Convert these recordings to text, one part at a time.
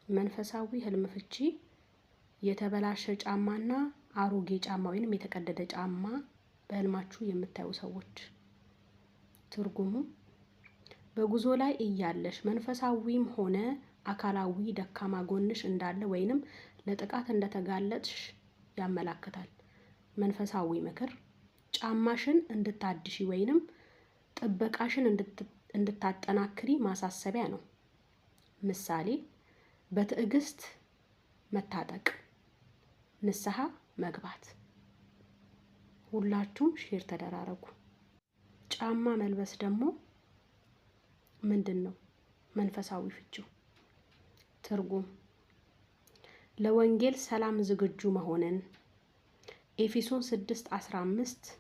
መንፈሳዊ ህልም ፍቺ የተበላሸ ጫማና አሮጌ ጫማ ወይንም የተቀደደ ጫማ በህልማችሁ የምታዩ ሰዎች። ትርጉሙ በጉዞ ላይ እያለሽ መንፈሳዊም ሆነ አካላዊ ደካማ ጎንሽ እንዳለ ወይንም ለጥቃት እንደተጋለጥሽ ያመላክታል። መንፈሳዊ ምክር ጫማሽን እንድታድሺ ወይንም ጥበቃሽን እንድታጠናክሪ ማሳሰቢያ ነው። ምሳሌ በትዕግስት መታጠቅ፣ ንስሐ መግባት። ሁላችሁም ሼር ተደራረጉ። ጫማ መልበስ ደግሞ ምንድነው? መንፈሳዊ ፍቺው ትርጉም ለወንጌል ሰላም ዝግጁ መሆንን ኤፌሶን 6:15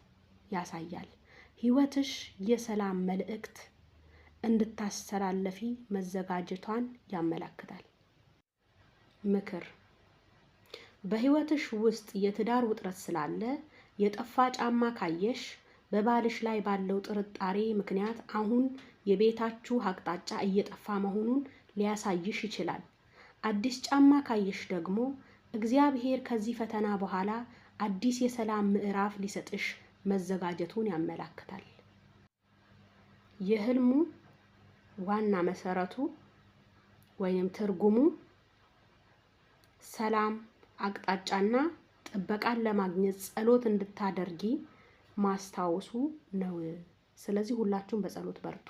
ያሳያል። ህይወትሽ የሰላም መልእክት እንድታስተላልፊ መዘጋጀቷን ያመለክታል። ምክር በህይወትሽ ውስጥ የትዳር ውጥረት ስላለ የጠፋ ጫማ ካየሽ በባልሽ ላይ ባለው ጥርጣሬ ምክንያት አሁን የቤታችሁ አቅጣጫ እየጠፋ መሆኑን ሊያሳይሽ ይችላል። አዲስ ጫማ ካየሽ ደግሞ እግዚአብሔር ከዚህ ፈተና በኋላ አዲስ የሰላም ምዕራፍ ሊሰጥሽ መዘጋጀቱን ያመለክታል። የህልሙ ዋና መሰረቱ ወይም ትርጉሙ ሰላም፣ አቅጣጫና ጥበቃን ለማግኘት ጸሎት እንድታደርጊ ማስታወሱ ነው። ስለዚህ ሁላችሁም በጸሎት በርቱ።